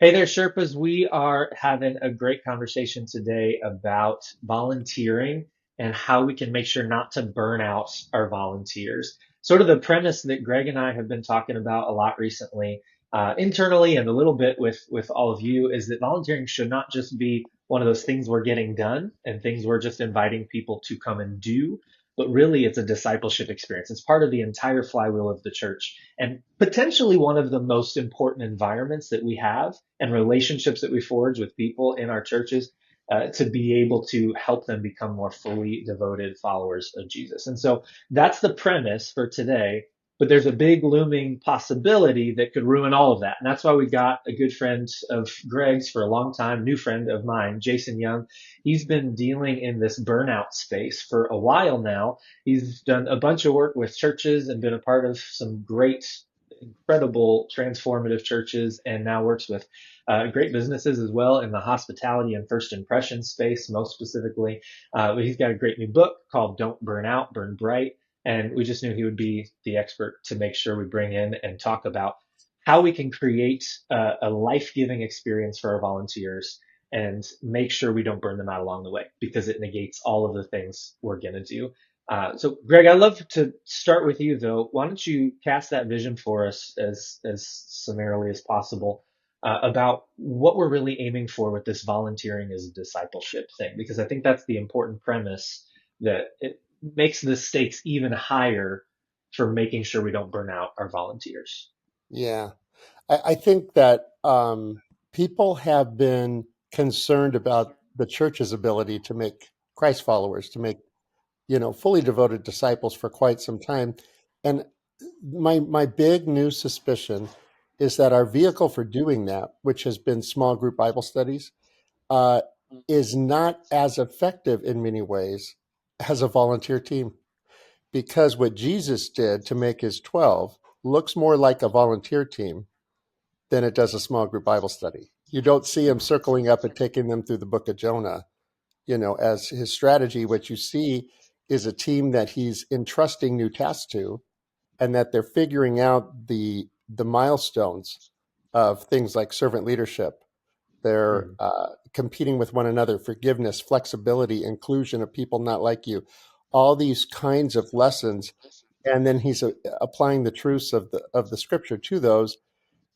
Hey there, Sherpas. We are having a great conversation today about volunteering and how we can make sure not to burn out our volunteers. Sort of the premise that Greg and I have been talking about a lot recently, internally and a little bit with all of you, is that volunteering should not just be one of those things we're getting done and things we're just inviting people to come and do, but really it's a discipleship experience. It's part of the entire flywheel of the church and potentially one of the most important environments that we have and relationships that we forge with people in our churches to be able to help them become more fully devoted followers of Jesus. And so that's the premise for today. But there's a big looming possibility that could ruin all of that. And that's why we got a good friend of Greg's for a long time, new friend of mine, Jason Young. He's been dealing in this burnout space for a while now. He's done a bunch of work with churches and been a part of some great, incredible, transformative churches, and now works with great businesses as well in the hospitality and first impression space, most specifically. But he's got a great new book called Don't Burn Out, Burn Bright. And we just knew he would be the expert to make sure we bring in and talk about how we can create a life-giving experience for our volunteers and make sure we don't burn them out along the way because it negates all of the things we're going to do. So, Greg, I'd love to start with you, though. Why don't you cast that vision for us as summarily as possible about what we're really aiming for with this volunteering as a discipleship thing? Because I think that's the important premise that it makes the stakes even higher for making sure we don't burn out our volunteers. Yeah, I think that people have been concerned about the church's ability to make Christ followers, to make fully devoted disciples for quite some time. And my big new suspicion is that our vehicle for doing that, which has been small group Bible studies, uh, is not as effective in many ways as a volunteer team. Because what Jesus did to make his 12 looks more like a volunteer team than it does a small group Bible study. You don't see him circling up and taking them through the book of Jonah, as his strategy. What you see is a team that he's entrusting new tasks to, and that they're figuring out the milestones of things like servant leadership. They're Mm, competing with one another, forgiveness, flexibility, inclusion of people not like you, all these kinds of lessons. And then he's applying the truths of the scripture to those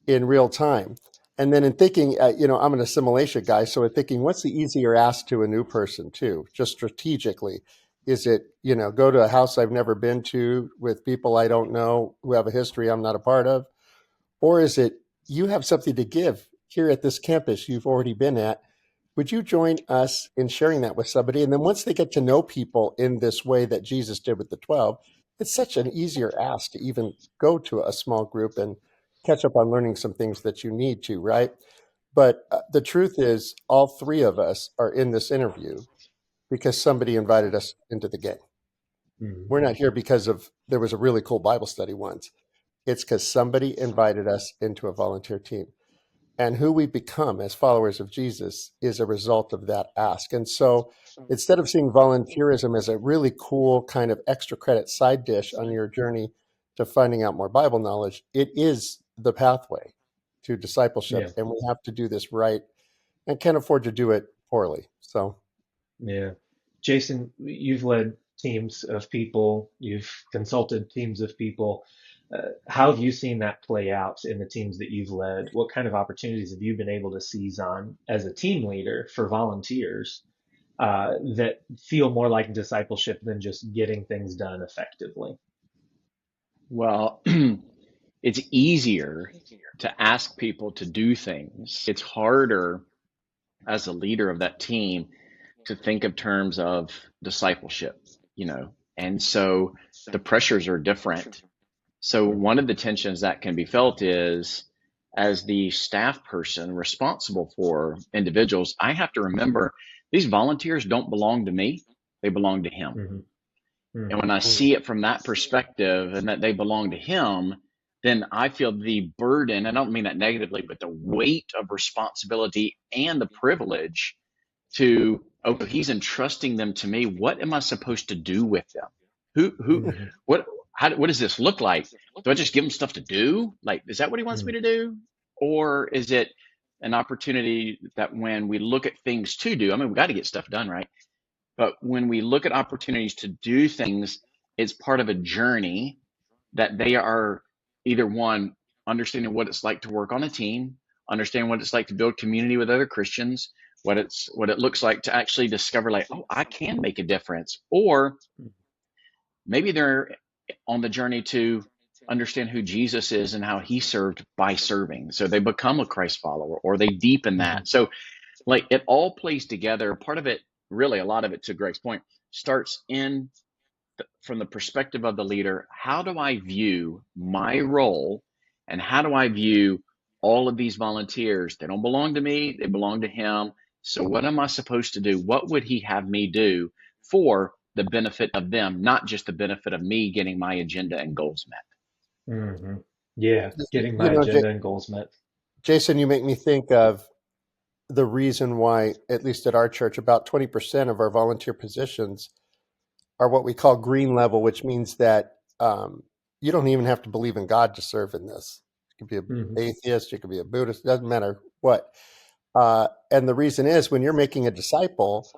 in real time. And then in thinking, I'm an assimilation guy, so in thinking, what's the easier ask to a new person too, just strategically? Is it, go to a house I've never been to with people I don't know who have a history I'm not a part of? Or is it, you have something to give here at this campus you've already been at? Would you join us in sharing that with somebody? And then once they get to know people in this way that Jesus did with the 12, it's such an easier ask to even go to a small group and catch up on learning some things that you need to, right? But the truth is, all three of us are in this interview because somebody invited us into the game. mm, We're not here because there was a really cool Bible study once. It's because somebody invited us into a volunteer team. And who we become as followers of Jesus is a result of that ask. And so instead of seeing volunteerism as a really cool kind of extra credit side dish on your journey to finding out more Bible knowledge, it is the pathway to yeah, discipleship. And we have to do this right and can't afford to do it poorly. So, yeah. Jason, you've led teams of people, you've consulted teams of people. How have you seen that play out in the teams that you've led? What kind of opportunities have you been able to seize on as a team leader for volunteers that feel more like discipleship than just getting things done effectively? Well, it's easier to ask people to do things. It's harder as a leader of that team to think of terms of discipleship, you know. And so the pressures are different. So one of the tensions that can be felt is as the staff person responsible for individuals, I have to remember these volunteers don't belong to me, they belong to him. Hmm. And Hmm. when I see it from that perspective and that they belong to him, then I feel the burden, I don't mean that negatively, but the weight of responsibility and the privilege to, okay, he's entrusting them to me. What am I supposed to do with them? Who, Hmm. what, what does this look like? Do I just give him stuff to do? Like, is that what he wants me Hmm. to do? Or is it, an opportunity that when we look at things to do, I mean, we got to get stuff done, right? But when we look at opportunities to do things, it's part of a journey that they are either one, understanding what it's like to work on a team, understanding what it's like to build community with other Christians, what it looks like to actually discover like, oh, I can make a difference. Or maybe they're on the journey to understand who Jesus is and how he served by serving. So they become a Christ follower or they deepen Mm-hmm. that. So like it all plays together. Part of it, really, a lot of it, to Greg's point, starts from the perspective of the leader. How do I view my role, and how do I view all of these volunteers? They don't belong to me, they belong to him. So what am I supposed to do? What would he have me do for the benefit of them, not just the benefit of me getting my agenda and goals met? Mm-hmm. Yeah, getting You my know, agenda and goals met. Jason, you make me think of the reason why, at least at our church, about 20% of our volunteer positions are what we call green level, which means that you don't even have to believe in God to serve in this. You could be an Mm-hmm. atheist, you could be a Buddhist, doesn't matter what. And the reason is when you're making a disciple,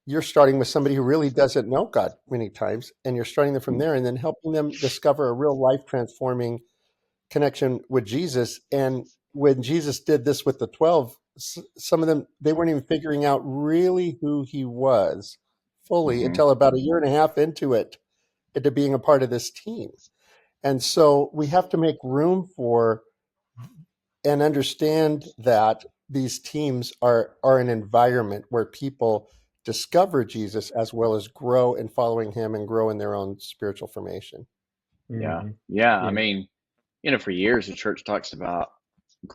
you're starting with somebody who really doesn't know God many times, and you're starting them from there and then helping them discover a real life transforming connection with Jesus. And when Jesus did this with the 12, some of them, they weren't even figuring out really who he was fully Mm-hmm. until about a year and a half into being a part of this team. And so we have to make room for and understand that these teams are an environment where people discover Jesus as well as grow in following him and grow in their own spiritual formation. Yeah. Mm-hmm. Yeah. I Yeah. mean, for years, the church talks about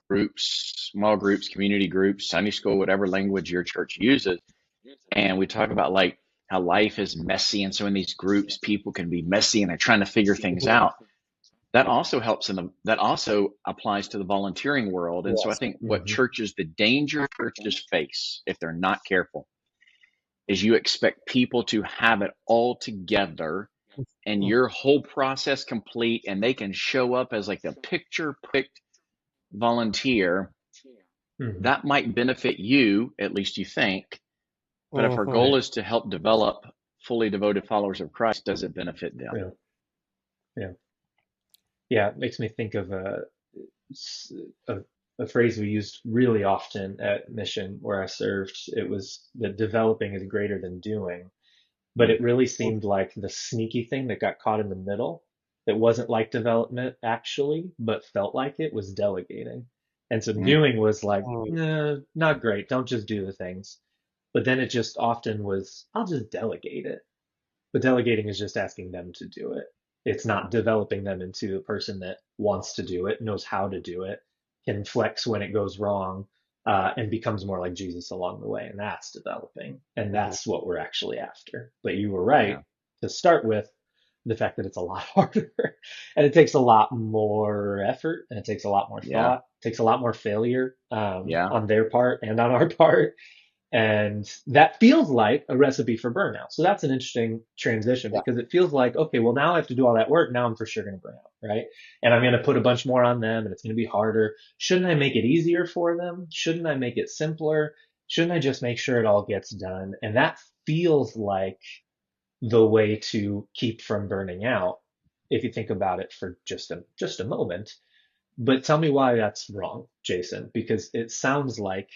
groups, small groups, community groups, Sunday school, whatever language your church uses. And we talk about like how life is messy. And so in these groups, people can be messy and they're trying to figure things out. That also helps that also applies to the volunteering world. And so I Yes. think Mm-hmm. the danger churches face if they're not careful is you expect people to have it all together and your whole process complete, and they can show up as like the picture perfect volunteer. Mm-hmm. That might benefit you, at least you think. But if our Mhm. goal Right. is to help develop fully devoted followers of Christ, does it benefit them? Yeah. Yeah. Yeah. It makes me think of a, a phrase we used really often at Mission where I served. It was that developing is greater than doing. But Mm. it really seemed like the sneaky thing that got caught in the middle that wasn't like development actually, but felt like it was delegating. And so Mm. doing was like, Mm. nah, not great. Don't just do the things. But then it just often was, I'll just delegate it. But delegating is just asking them to do it. It's not developing them into a person that wants to do it, knows how to do it, can flex when it goes wrong, and becomes more like Jesus along the way. And that's developing. And Mhm. that's what we're actually after. But you were Yeah. right to start with the fact that it's a lot harder and it takes a lot more effort and it takes a lot more Yeah. thought, takes a lot more failure Yeah. on their part and on our part. And that feels like a recipe for burnout. So that's an interesting transition Yeah. because it feels like, okay, well, now I have to do all that work. Now I'm for sure going to burn out, right? And I'm going to put a bunch more on them and it's going to be harder. Shouldn't I make it easier for them? Shouldn't I make it simpler? Shouldn't I just make sure it all gets done? And that feels like the way to keep from burning out if you think about it for just a moment. But tell me why that's wrong, Jason, because it sounds like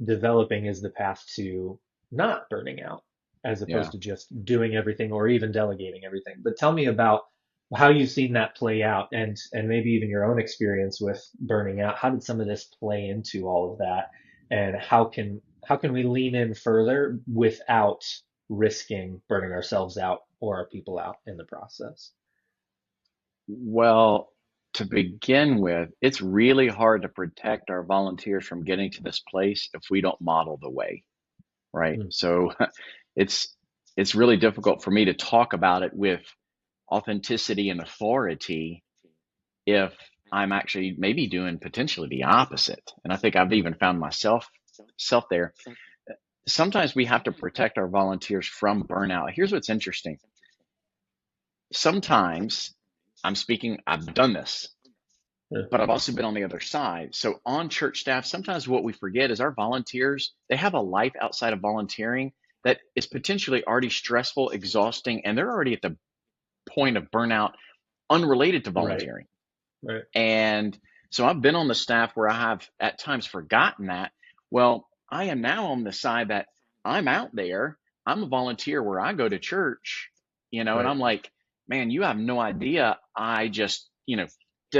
developing is the path to not burning out as Yeah. opposed to just doing everything or even delegating everything. But tell me about how you've seen that play out and maybe even your own experience with burning out. How did some of this play into all of that? And how can we lean in further without risking burning ourselves out or our people out in the process? Well, to begin with, it's really hard to protect our volunteers from getting to this place if we don't model the way, right? Mm, So it's it's really difficult for me to talk about it with authenticity and authority if I'm actually maybe doing potentially the opposite. And I think I've mm, even found myself self there. Sometimes we have to protect our volunteers from burnout. Here's what's interesting. Sometimes I've done this. Yeah. but I've also been on the other side. So on church staff, sometimes what we forget is our volunteers, they have a life outside of volunteering that is potentially already stressful, exhausting, and they're already at the point of burnout unrelated to Right. volunteering. Right. And so I've been on the staff where I have at times forgotten that. Well, I am now on the side that I'm out there. I'm a volunteer where I go to church, and Right. I'm like, man, you have no idea. I just, and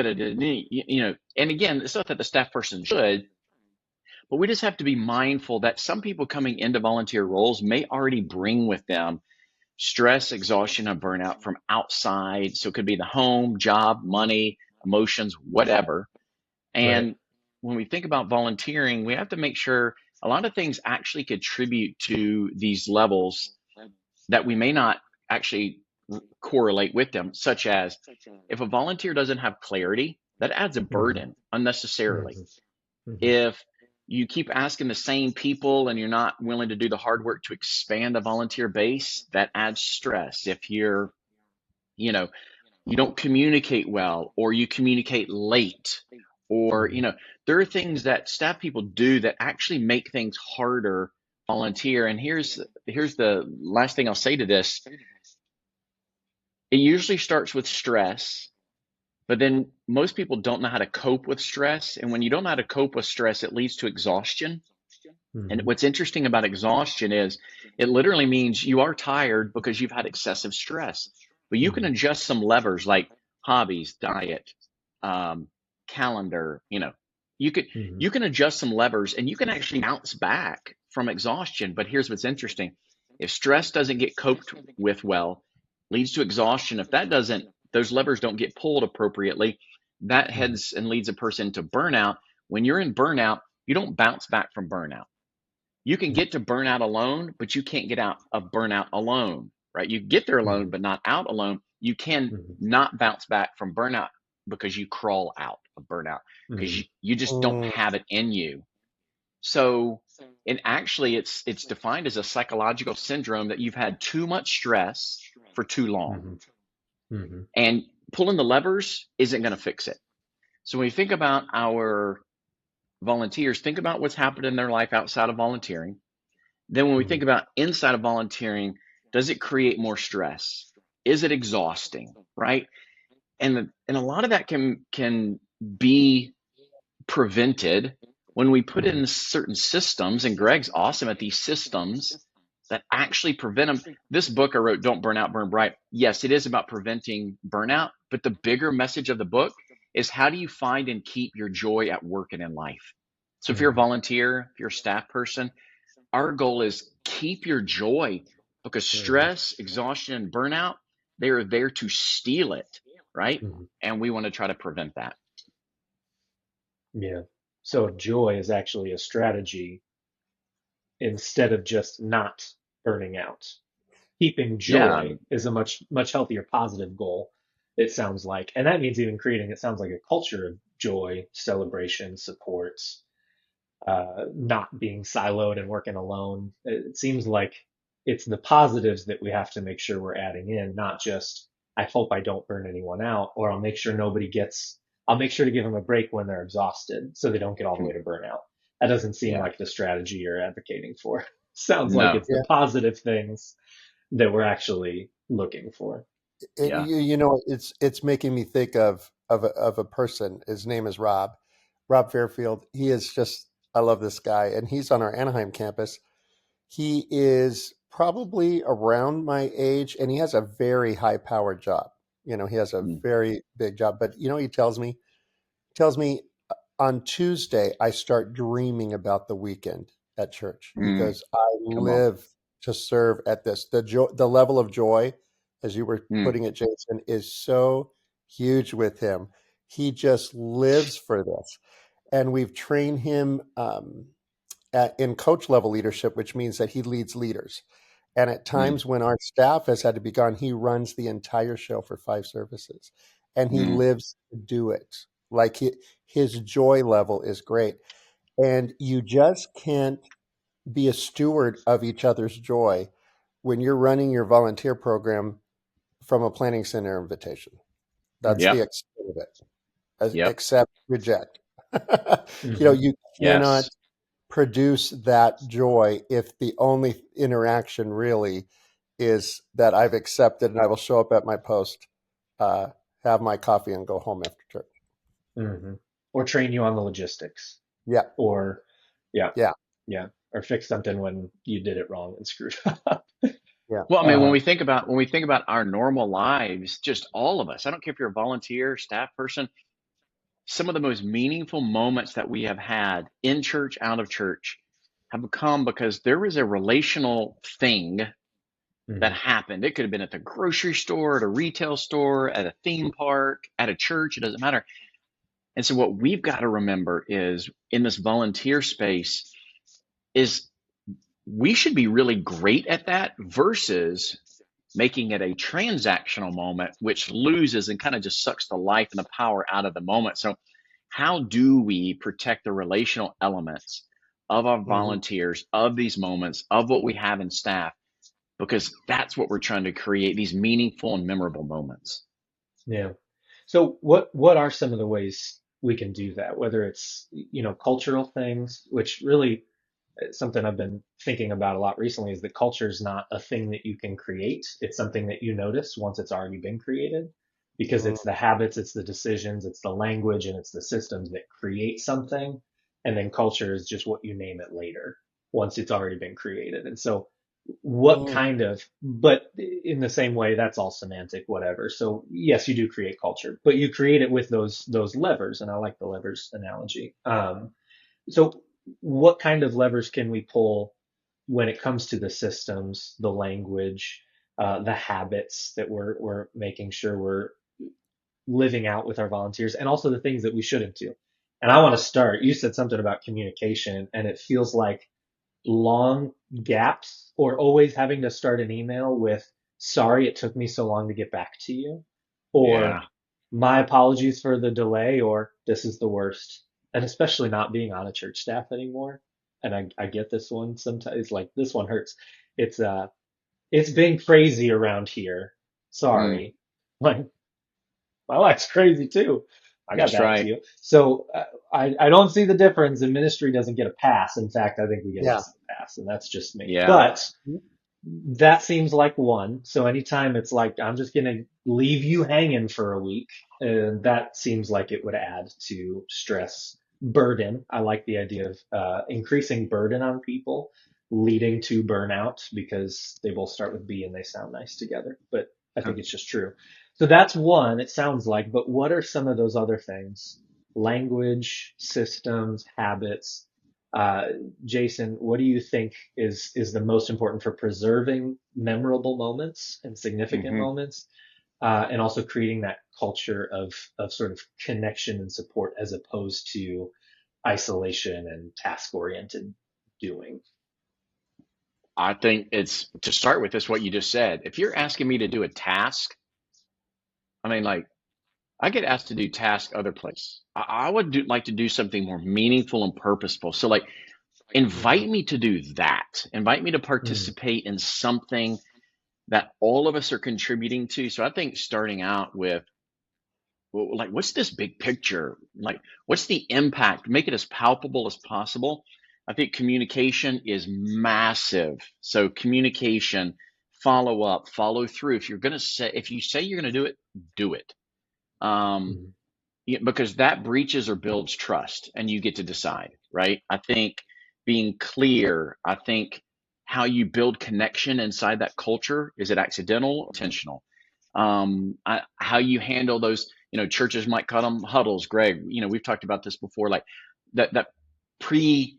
again, it's not that the staff person should, but we just have to be mindful that some people coming into volunteer roles may already bring with them stress, exhaustion, and burnout from outside. So it could be the home, job, money, emotions, whatever. Right. And when we think about volunteering, we have to make sure a lot of things actually contribute to these levels that we may not actually correlate with them, such as if a volunteer doesn't have clarity, that adds a Mm-hmm. burden unnecessarily. Mm-hmm. Mm-hmm. If you keep asking the same people and you're not willing to do the hard work to expand the volunteer base, that adds stress. If you know, you don't communicate well, or you communicate late, or Mm-hmm. there are things that staff people do that actually make things harder volunteer. And here's the last thing I'll say to this. It usually starts with stress, but then most people don't know how to cope with stress, and when you don't know how to cope with stress, it leads to exhaustion. And Mm-hmm. what's interesting about exhaustion is it literally means you are tired because you've had excessive stress. But you can Mm-hmm. adjust some levers like hobbies, diet, um, calendar. You could Mm-hmm. you can adjust some levers and you can actually bounce back from exhaustion. But here's what's interesting: if stress doesn't get coped with well, leads to exhaustion. If those levers don't get pulled appropriately, that Mm-hmm. heads and leads a person to burnout. When you're in burnout, you don't bounce back from burnout. You can get to burnout alone, but you can't get out of burnout alone, right? You get there alone, Mm-hmm. but not out alone. You can Mm-hmm. not bounce back from burnout because you crawl out of burnout because Mm-hmm. you just don't Mm, have it in you. So, and actually, it's defined as a psychological syndrome that you've had too much stress for too long, Mm-hmm. Mm-hmm. and pulling the levers isn't going to fix it. So when you think about our volunteers, think about what's happened in their life outside of volunteering. Then when we Mm-hmm. think about inside of volunteering, does it create more stress? Is it exhausting? Right? And a lot of that can be prevented when we put Mm-hmm. in certain systems, and Greg's awesome at these systems that actually prevent them. This book I wrote, Don't Burn Out, Burn Bright. Yes, it is about preventing burnout, but the bigger message of the book is how do you find and keep your joy at work and in life? So if you're a Mm-hmm. volunteer, if you're a staff person, our goal is keep your joy, because Mm-hmm. stress, exhaustion, and burnout, they are there to steal it, right? Mm-hmm. And we want to try to prevent that. Yeah. So joy is actually a strategy instead of just not burning out. Keeping Yeah. joy is a much healthier positive goal, it sounds like. And that means even creating, it sounds like, a culture of joy, celebration, support, not being siloed and working alone. It seems like it's the positives that we have to make sure we're adding in, not just, I hope I don't burn anyone out, or I'll make sure to give them a break when they're exhausted so they don't get all the way to burnout. That doesn't seem Yeah. like the strategy you're advocating for. Sounds like No. it's the yeah. positive things that we're actually looking for. Yeah. It's making me think of a person. His name is Rob Fairfield. He is just, I love this guy, and he's on our Anaheim campus. He is probably around my age, and he has a very high powered job. He has a Mm. very big job. But he tells me on Tuesday I start dreaming about the weekend at church Mm. because I Come on. live to serve at this. The level of joy, as you were Mm. putting it, Jason, is so huge with him. He just lives for this, and we've trained him in coach level leadership, which means that he leads leaders. And at Mm. times when our staff has had to be gone, he runs the entire show for 5 services, and he Mm. lives to do it. Like his joy level is great. And you just can't be a steward of each other's joy when you're running your volunteer program from a planning center invitation. That's the Yep. extent of it. Yep. accept, reject. Hmm. You cannot Yes. produce that joy if the only interaction really is that I've accepted and I will show up at my post, uh, have my coffee, and go home after church. Hmm. Or train you on the logistics, Yeah, or yeah, yeah, yeah, or fix something when you did it wrong and screwed up. yeah. Well, I mean, Uh, when we think about our normal lives, just all of us, I don't care if you're a volunteer, staff person, some of the most meaningful moments that we have had in church, out of church, have become because there was a relational thing that mhm, happened. It could have been at the grocery store, at a retail store, at a theme park, at a church, it doesn't matter. And so what we've got to remember is in this volunteer space is we should be really great at that versus making it a transactional moment, which loses and kind of just sucks the life and the power out of the moment. So, how do we protect the relational elements of our Hmm. volunteers, of these moments, of what we have in staff? Because that's what we're trying to create, these meaningful and memorable moments. yeah. So what are some of the ways we can do that? Whether it's, cultural things, which really something I've been thinking about a lot recently is that culture is not a thing that you can create. It's something that you notice once it's already been created, because Hmm. it's the habits, it's the decisions, it's the language, and it's the systems that create something. And then culture is just what you name it later once it's already been created. And so what Hmm. kind of, but in the same way, that's all semantic, whatever. So yes, you do create culture, but you create it with those levers. And I like the levers analogy. So what kind of levers can we pull when it comes to the systems, the language, the habits that we're making sure we're living out with our volunteers, and also the things that we shouldn't do? And I want to start. You said something about communication, and it feels like long gaps or always having to start an email with, sorry, it took me so long to get back to you, Yeah. or my apologies for the delay, or this is the worst. And especially not being on a church staff anymore. And I get this one sometimes, like this one hurts. It's been crazy around here. Mm, Sorry. Like, my life's crazy too. I got that's back to right. you. So I don't see the difference, and ministry doesn't get a pass. In fact, I think we get Yeah. less of a pass, and that's just me. Yeah. But that seems like one. So anytime it's like, I'm just going to leave you hanging for a week, that seems like it would add to stress, burden. I like the idea of increasing burden on people, leading to burnout, because they both start with B and they sound nice together. But I Huh. think it's just true. So that's one, it sounds like. But what are some of those other things? Language, systems, habits. Uh, Jason, what do you think is the most important for preserving memorable moments and significant Hmm. moments, and also creating that culture of sort of connection and support as opposed to isolation and task oriented doing? I think it's to start with this, what you just said. If you're asking me to do a task, I mean, like, I get asked to do tasks other places. I would like to do something more meaningful and purposeful. So, like, Hmm. invite me to do that. Invite me to Hmm. participate in something that all of us are contributing to. So, I think starting out with, well, like, what's this big picture? Like, what's the impact? Make it as palpable as possible. I think communication is massive. So, communication, follow up, follow through. If you say you're going to do it, do it. Um, Hmm. Yeah, because that breaches or builds trust, and you get to decide, right? I think being clear, I think how you build connection inside that culture, is it accidental or intentional? How you handle those, churches might call them huddles. Greg, we've talked about this before, like that pre,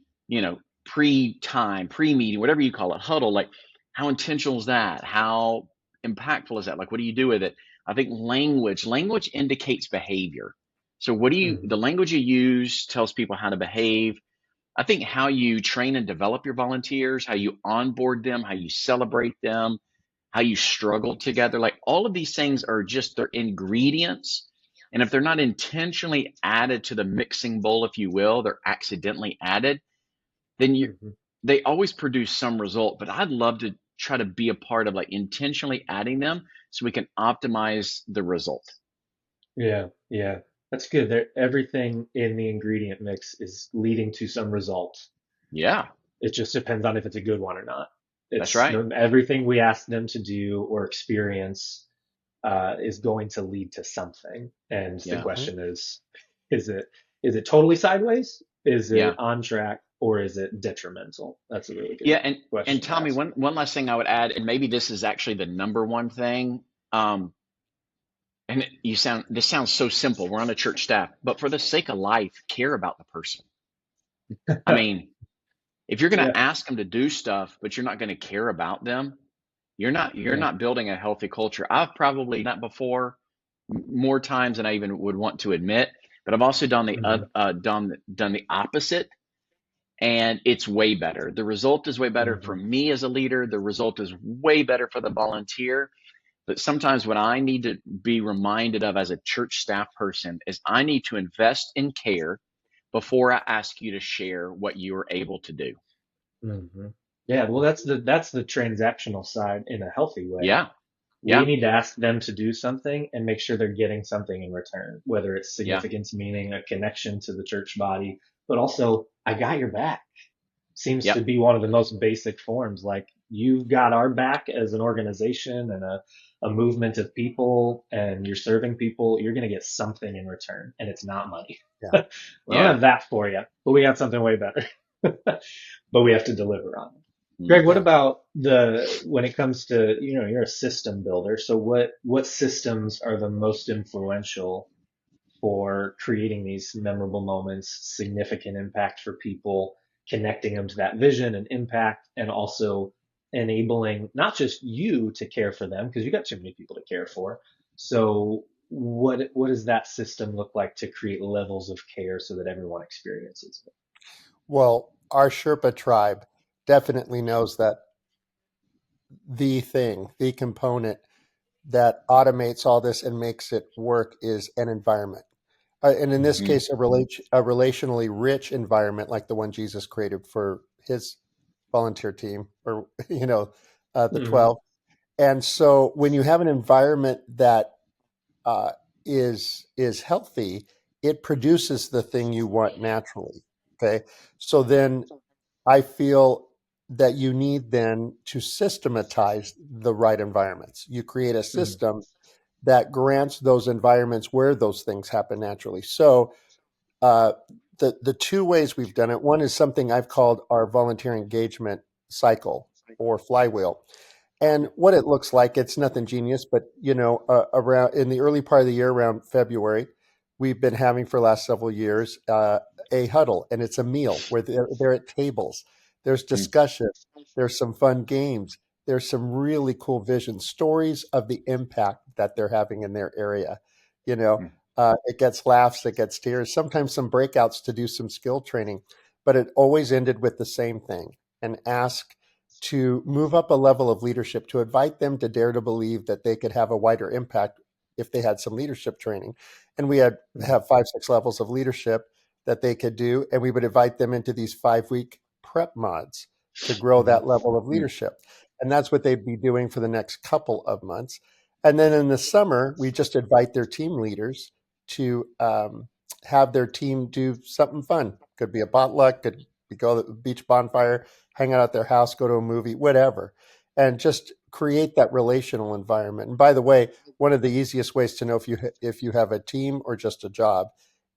pre-time, pre-meeting, whatever you call it, huddle, like how intentional is that? How impactful is that? Like, what do you do with it? I think language indicates behavior. So Hmm. the language you use tells people how to behave. I think how you train and develop your volunteers, how you onboard them, how you celebrate them, how you struggle together, like all of these things are just their ingredients. And if they're not intentionally added to the mixing bowl, if you will, they're accidentally added, then Hmm. they always produce some result. But I'd love to try to be a part of like intentionally adding them so we can optimize the result. Yeah, yeah. That's good. Everything in the ingredient mix is leading to some result. Yeah, It just depends on if it's a good one or not. that's It's right. everything we ask them to do or experience is going to lead to something. And the Yeah, Mhm. question is it is it totally sideways? Is it yeah, on track? Or is it detrimental? That's a really yeah. good And question to Tommy, ask. one last thing I would add, and maybe this is actually the number one thing. Um, and this sounds so simple. We're on a church staff, but for the sake of life, care about the person. I mean, if you're going Yeah, to ask them to do stuff, but you're not going to care about them, you're yeah. not building a healthy culture. I've probably done that before more times than I even would want to admit, but I've also done Hmm. done the opposite, and it's way better. The result is way better for Hmm. me as a leader. The result is way better for the volunteer. But sometimes what I need to be reminded of as a church staff person is I need to invest in care before I ask you to share what you are able to do. Hmm. Yeah, well, that's the transactional side in a healthy way. Yeah, We yeah, need to ask them to do something and make sure they're getting something in return, whether it's yeah, significance, meaning a connection to the church body, but also, I got your back seems to yep, be one of the most basic forms. Like, you've got our back as an organization and a movement of people, and you're serving people, you're going to get something in return, and it's not money. Yeah. We don't yeah. have that for you, but we got something way better. But we have to deliver on it. Greg, what Hmm. Yeah. about when it comes to, you're a system builder. So what systems are the most influential for creating these memorable moments, significant impact for people, connecting them to that vision and impact, and also enabling not just you to care for them, because you got too many people to care for. So what does that system look like to create levels of care so that everyone experiences it? Well, our Sherpa tribe definitely knows that the component that automates all this and makes it work is an environment. And in this Mm-hmm. Hmm. case, a relationally rich environment like the one Jesus created for his volunteer team, or the Mm-hmm. 12. And so, when you have an environment that uh, is healthy, it produces the thing you want naturally. Okay, so then I feel that you need then to systematize the right environments. You create a Mm-hmm. system that grants those environments where those things happen naturally. So uh, the two ways we've done it, one is something I've called our volunteer engagement cycle or flywheel. And what it looks like, it's nothing genius, but around in the early part of the year, around February, we've been having for the last several years a huddle, and it's a meal where they're at tables. There's discussion, there's some fun games, there's some really cool vision stories of the impact that they're having in their area. You know, it gets laughs, it gets tears, sometimes some breakouts to do some skill training, but it always ended with the same thing: and ask to move up a level of leadership, to invite them to dare to believe that they could have a wider impact if they had some leadership training. And we had Mm-hmm. have 5, 6 levels of leadership that they could do, and we would invite them into these 5-week prep mods to grow Mm-hmm. that level of leadership. And that's what they'd be doing for the next couple of months. And then in the summer, we just invite their team leaders to have their team do something fun. Could be a potluck, could be go to the beach bonfire, hang out at their house, go to a movie, whatever, and just create that relational environment. And by the way, one of the easiest ways to know if you have a team or just a job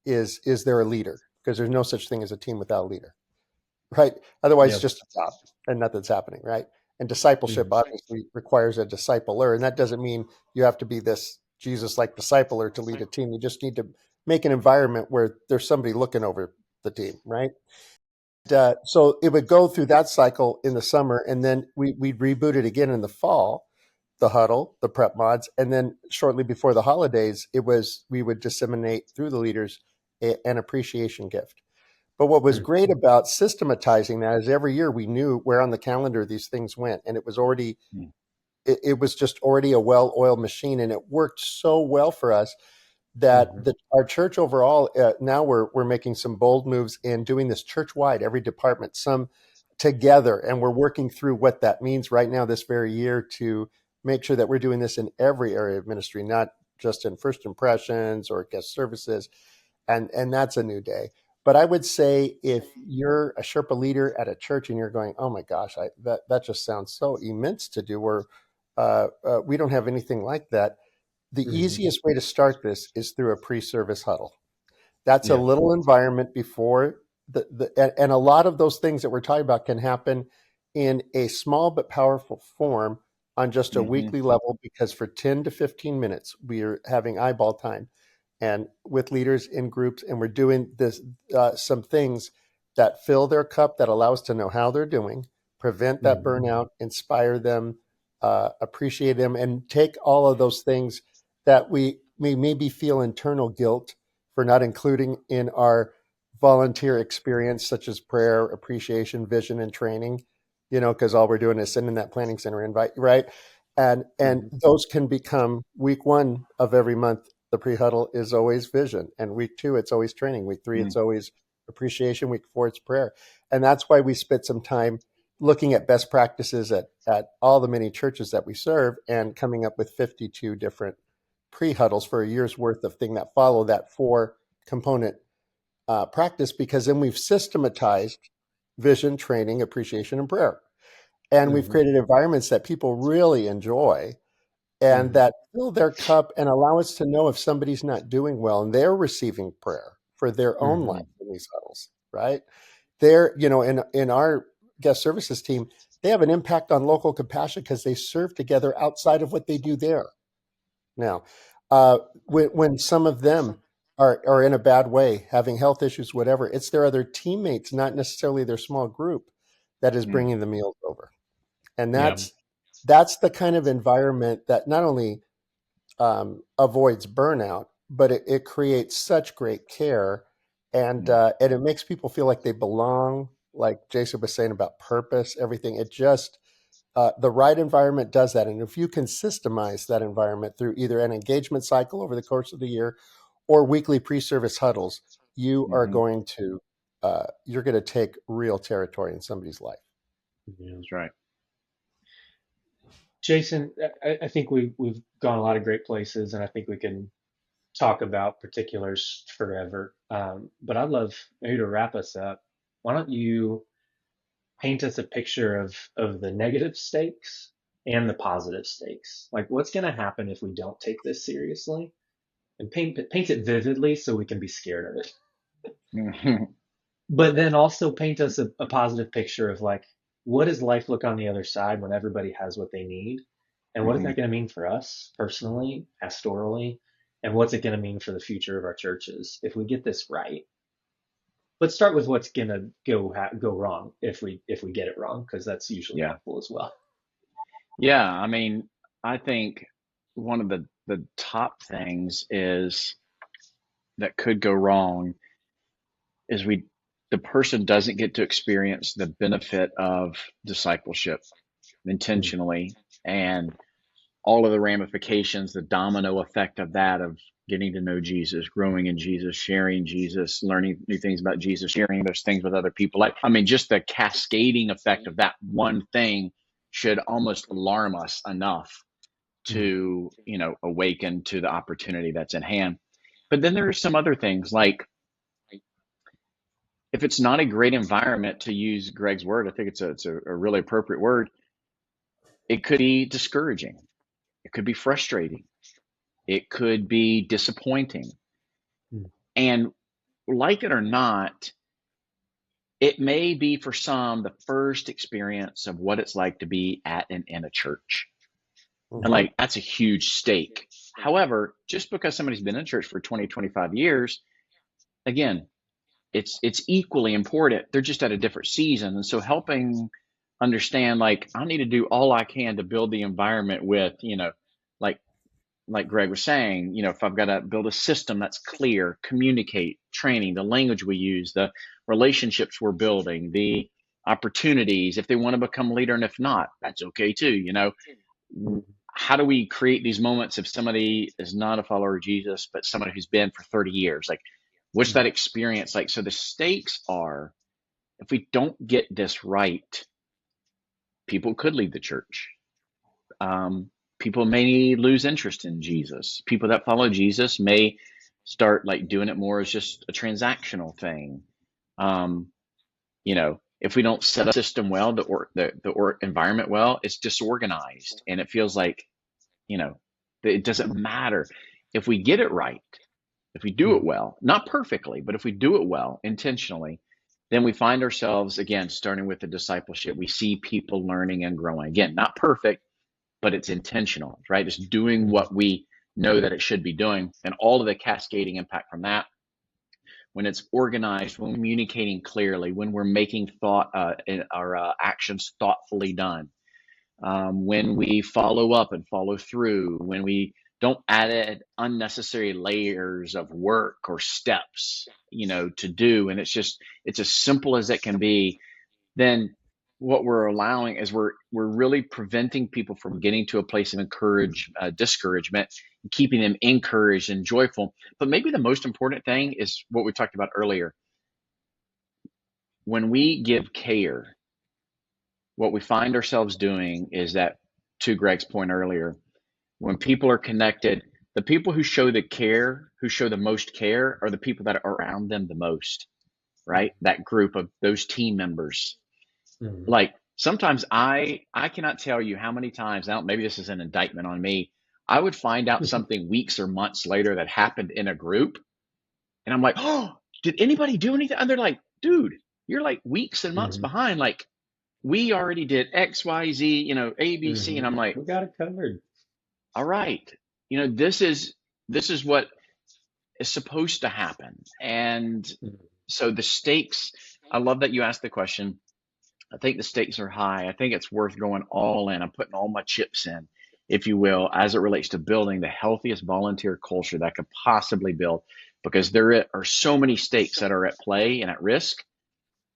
is there a leader? Because there's no such thing as a team without a leader, right? Otherwise, it's Yep. just a job and nothing's happening, right? And discipleship Mm-hmm. obviously requires a discipler, and that doesn't mean you have to be this Jesus-like discipler to lead a team. You just need to make an environment where there's somebody looking over the team, right? So it would go through that cycle in the summer, and then we'd reboot it again in the fall, the huddle, the prep mods, and then shortly before the holidays, we would disseminate through the leaders an appreciation gift. But what was great about systematizing that is every year we knew where on the calendar these things went, and it was just already a well-oiled machine, and it worked so well for us that Mm-hmm. our church overall, now we're making some bold moves in doing this church wide, every department, some together, and we're working through what that means right now this very year to make sure that we're doing this in every area of ministry, not just in first impressions or guest services, and that's a new day. But I would say if you're a Sherpa leader at a church and you're going, oh my gosh, that just sounds so immense to do, or we don't have anything like that. The Hmm. easiest way to start this is through a pre-service huddle. That's a Yeah. little environment before and a lot of those things that we're talking about can happen in a small but powerful form on just a Hmm. weekly level, because for 10 to 15 minutes we are having eyeball time and with leaders in groups, and we're doing this some things that fill their cup, that allow us to know how they're doing, prevent that Hmm. burnout, inspire them, appreciate them, and take all of those things that we may maybe feel internal guilt for not including in our volunteer experience, such as prayer, appreciation, vision, and training, because all we're doing is sending that planning center invite, right? And Hmm. those can become week one of every month. The pre-huddle is always vision, and week two it's always training. Week three it's always appreciation. Week four it's prayer, and that's why we spent some time looking at best practices at all the many churches that we serve, and coming up with 52 different pre-huddles for a year's worth of thing that follow that four component practice, because then we've systematized vision, training, appreciation, and prayer. And we've Hmm. created environments that people really enjoy and Hmm. that fill their cup and allow us to know if somebody's not doing well and they're receiving prayer for their own life Hmm. in these huddles, right? They're, in our guest services team, they have an impact on local compassion because they serve together outside of what they do there. Now, when some of them are in a bad way, having health issues, whatever, it's their other teammates, not necessarily their small group, that is Hmm. bringing the meals over. And Yeah. that's the kind of environment that not only avoids burnout, but it creates such great care, and it makes people feel like they belong. Like Jason was saying about purpose, everything. It just the right environment does that. And if you can systemize that environment through either an engagement cycle over the course of the year or weekly pre-service huddles, Hmm. you're going to take real territory in somebody's life. Yeah. That's right. Jason, I think we've gone a lot of great places, and I think we can talk about particulars forever. But I'd love maybe to wrap us up. Why don't you paint us a picture of the negative stakes and the positive stakes? Like, what's going to happen if we don't take this seriously? And paint it vividly so we can be scared of it. Hmm. But then also paint us a positive picture of like, what does life look on the other side when everybody has what they need? And what is Hmm. that going to mean for us personally, pastorally? And what's it going to mean for the future of our churches if we get this right? Let's start with what's going to go wrong if we get it wrong, because that's usually Yeah. helpful as well. Yeah. I mean, I think one of the top things is that could go wrong is the person doesn't get to experience the benefit of discipleship Mm, intentionally, and all of the ramifications, the domino effect of that, of getting to know Jesus, growing in Jesus, sharing Jesus, learning new things about Jesus, sharing those things with other people. Like, I mean, just the cascading effect of that one thing should almost alarm us enough mm, to, awaken to the opportunity that's in hand. But then there are some other things, like if it's not a great environment, to use Greg's word, I think it's a really appropriate word. It could be discouraging. It could be frustrating. It could be disappointing. mm, And like it or not, it may be for some the first experience of what it's like to be at and in a church. And Mm-hmm. like, that's a huge stake. However, just because somebody's been in church for 20, 25 years, again, it's equally important. They're just at a different season. And so helping understand, like, I need to do all I can to build the environment with, like like Greg was saying, if I've got to build a system that's clear, communicate, training, the language we use, the relationships we're building, the opportunities, if they want to become a leader, and if not, that's okay too. mm, How do we create these moments if somebody is not a follower of Jesus, but somebody who's been for 30 years? Like, what's mm, that experience like? So the stakes are, if we don't get this right, people could leave the church. Um, people may lose interest in Jesus. People that follow Jesus may start like doing it more as just a transactional thing. Um, if we don't set up the system well, the environment well, it's disorganized, and it feels like, you know, it doesn't matter. If we get it right, if we do it well, not perfectly, but if we do it well, intentionally, then we find ourselves, again, starting with the discipleship. We see people learning and growing. Again, not perfect, but it's intentional, right? It's doing what we know that it should be doing, and all of the cascading impact from that. When it's organized, when we're communicating clearly, when we're making our actions thoughtfully done, when we follow up and follow through, when we don't add unnecessary layers of work or steps, to do, and it's as simple as it can be, then what we're allowing is we're really preventing people from getting to a place of discouragement, and keeping them encouraged and joyful. But maybe the most important thing is what we talked about earlier. When we give care, what we find ourselves doing is that, to Greg's point earlier, when people are connected, the people who show the most care, are the people that are around them the most, right? That group of those team members. Like, sometimes I cannot tell you how many times, now maybe this is an indictment on me, I would find out something weeks or months later that happened in a group, and I'm like, oh, did anybody do anything? And they're like, dude, you're like weeks and months behind. Like, we already did X, Y, Z, A, B, C. And I'm like, We got it covered. all right, this is what is supposed to happen. And so the stakes, I love that you asked the question. I think the stakes are high. I think it's worth going all in. I'm putting all my chips in, if you will, as it relates to building the healthiest volunteer culture that I could possibly build, because there are so many stakes that are at play and at risk.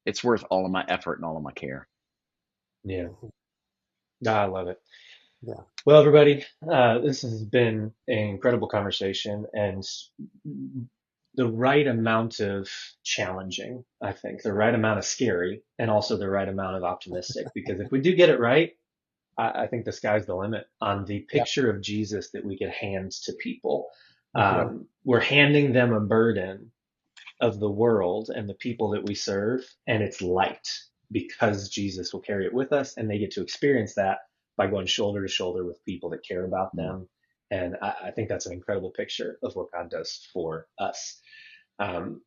It's worth all of my effort and all of my care. Yeah. I love it. Yeah. Well, everybody, this has been an incredible conversation, and the right amount of challenging, I think, the right amount of scary, and also the right amount of optimistic. Because if we do get it right, I think the sky's the limit on the Yeah. picture of Jesus that we could hand to people. Mhm. We're handing them a burden of the world and the people that we serve, and it's light because Jesus will carry it with us, and they get to experience that by going shoulder to shoulder with people that care about them. And I think that's an incredible picture of what God does for us. Um,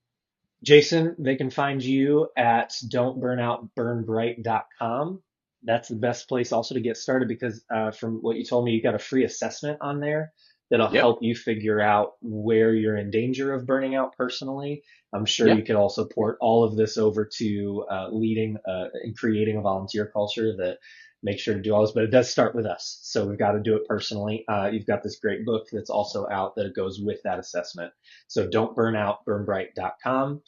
Jason, they can find you at don'tburnoutburnbright.com. That's the best place also to get started, because from what you told me, you got a free assessment on there that'll Yep. help you figure out where you're in danger of burning out personally. I'm sure Yeah. you could also port all of this over to leading and creating a volunteer culture that makes sure to do all this, but it does start with us. So we've got to do it personally. You've got this great book that's also out that goes with that assessment. So don'tburnoutburnbright.com.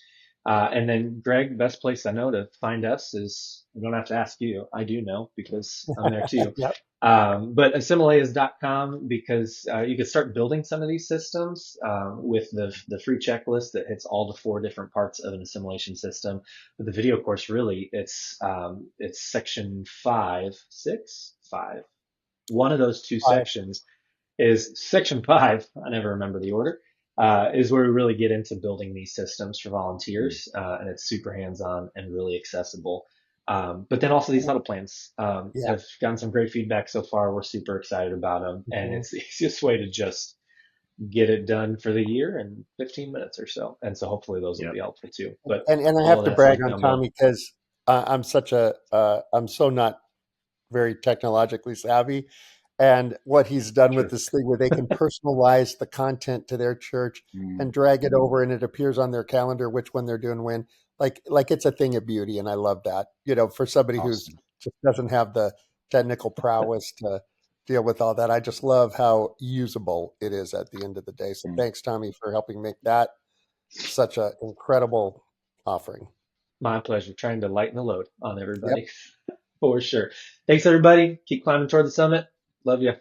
And then, Greg, best place I know to find us is, I don't have to ask you. I do know because I'm there too. Yep. But assimilators.com, because you can start building some of these systems with the free checklist that hits all the 4 different parts of an assimilation system. But the video course, really, it's section 5, 6, 5. One of those 2 Five. sections is section 5. I never remember the order. Is where we really get into building these systems for volunteers, and it's super hands-on and really accessible. But then also these huddle plans Yeah. have gotten some great feedback so far. We're super excited about them, and it's the easiest way to just get it done for the year in 15 minutes or so. And so hopefully those will Yep. be helpful too. But And I all have of to that's brag linked on down below. Tommy because I'm so not very technologically savvy. And what he's done with True. this thing where they can personalize the content to their church and drag it over, and it appears on their calendar which one they're doing when. Like it's a thing of beauty, and I love that. For somebody who's Awesome. just doesn't have the technical prowess to deal with all that, I just love how usable it is at the end of the day. So thanks, Tommy, for helping make that such an incredible offering. My pleasure. Trying to lighten the load on Yep. everybody for sure. Thanks, everybody. Keep climbing toward the summit. Love you.